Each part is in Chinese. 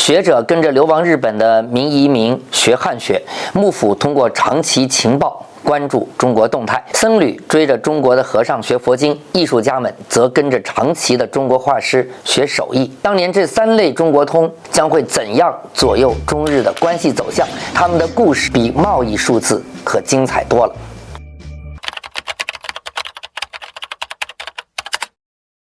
学者跟着流亡日本的明移民学汉学，幕府通过长期情报关注中国动态，僧侣追着中国的和尚学佛经，艺术家们则跟着长期的中国画师学手艺。当年这三类中国通将会怎样左右中日的关系走向？他们的故事比贸易数字可精彩多了。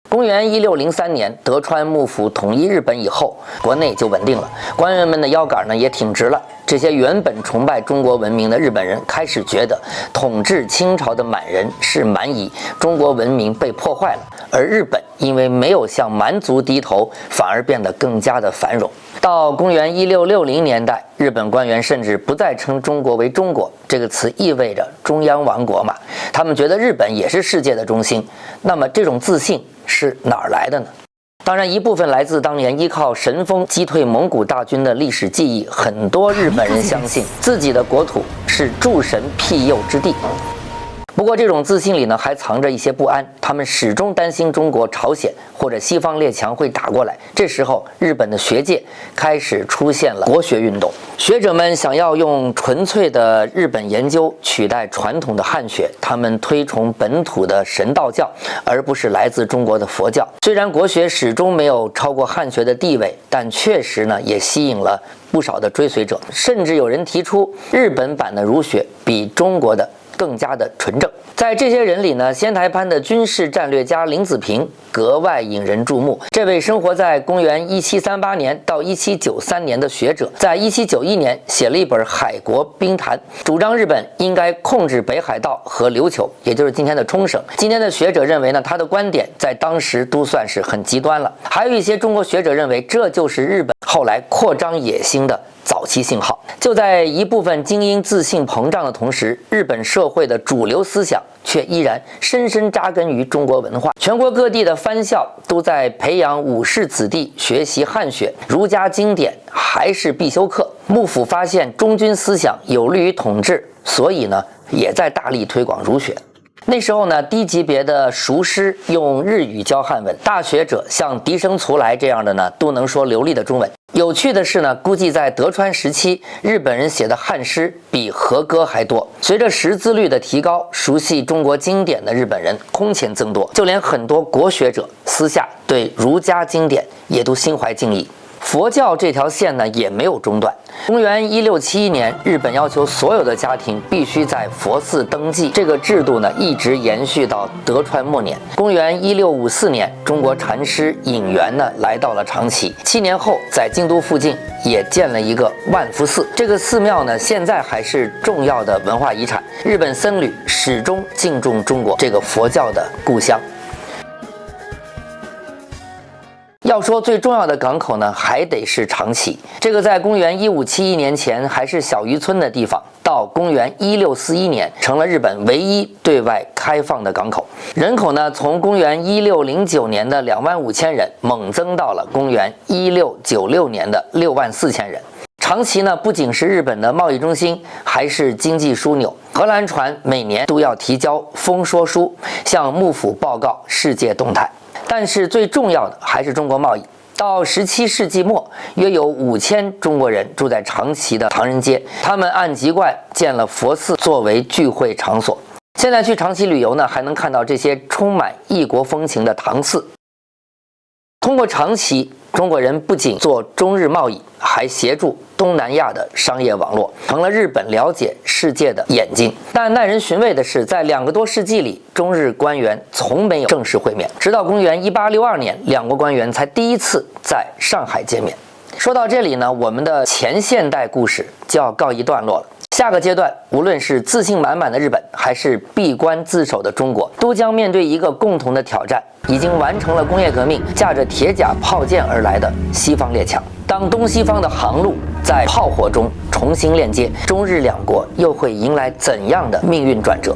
公元1603年，德川幕府统一日本以后，国内就稳定了，官员们的腰杆呢也挺直了。这些原本崇拜中国文明的日本人开始觉得，统治清朝的满人是蛮夷，中国文明被破坏了，而日本因为没有向蛮族低头，反而变得更加的繁荣。到公元1660年代，日本官员甚至不再称中国为中国，这个词意味着中央王国嘛，他们觉得日本也是世界的中心。那么这种自信是哪儿来的呢？当然，一部分来自当年依靠神风击退蒙古大军的历史记忆。很多日本人相信自己的国土是诸神庇佑之地。不过，这种自信里呢，还藏着一些不安。他们始终担心中国、朝鲜或者西方列强会打过来。这时候，日本的学界开始出现了国学运动。学者们想要用纯粹的日本研究取代传统的汉学，他们推崇本土的神道教，而不是来自中国的佛教。虽然国学始终没有超过汉学的地位，但确实呢，也吸引了不少的追随者。甚至有人提出，日本版的儒学比中国的更加的纯正。在这些人里呢，仙台藩的军事战略家林子平格外引人注目。这位生活在公元1738年到1793年的学者，在1791年写了一本《海国兵谈》，主张日本应该控制北海道和琉球，也就是今天的冲绳。今天的学者认为呢，他的观点在当时都算是很极端了。还有一些中国学者认为，这就是日本后来扩张野心的早期信号。就在一部分精英自信膨胀的同时，日本社会的主流思想却依然深深扎根于中国文化。全国各地的藩校都在培养武士子弟学习汉学，儒家经典还是必修课。幕府发现忠君思想有利于统治，所以呢，也在大力推广儒学。那时候呢，低级别的塾师用日语教汉文，大学者像笛声卒来这样的呢，都能说流利的中文。有趣的是呢，估计在德川时期，日本人写的汉诗比和歌还多。随着识字率的提高，熟悉中国经典的日本人空前增多，就连很多国学者私下对儒家经典也都心怀敬意。佛教这条线呢也没有中断。公元1671年，日本要求所有的家庭必须在佛寺登记，这个制度呢一直延续到德川末年。公元1654年，中国禅师隐元呢来到了长崎，7年后在京都附近也建了一个万福寺。这个寺庙呢现在还是重要的文化遗产。日本僧侣始终敬重中国这个佛教的故乡。要说最重要的港口呢，还得是长崎。这个在公元1571年前还是小渔村的地方，到公元1641年成了日本唯一对外开放的港口。人口呢，从公元1609年的25000人猛增到了公元1696年的64000人。长崎呢，不仅是日本的贸易中心，还是经济枢纽。荷兰船每年都要提交封说书，向幕府报告世界动态。但是最重要的还是中国贸易。到17世纪末，约有5000中国人住在长崎的唐人街，他们按籍贯建了佛寺作为聚会场所。现在去长崎旅游呢，还能看到这些充满异国风情的唐寺。通过长崎，中国人不仅做中日贸易，还协助东南亚的商业网络，成了日本了解世界的眼睛。但耐人寻味的是，在2个多世纪里，中日官员从没有正式会面，直到公元1862年，两国官员才第一次在上海见面。说到这里呢，我们的前现代故事就要告一段落了。下个阶段，无论是自信满满的日本，还是闭关自守的中国，都将面对一个共同的挑战：已经完成了工业革命、驾着铁甲炮舰而来的西方列强。当东西方的航路在炮火中重新链接，中日两国又会迎来怎样的命运转折？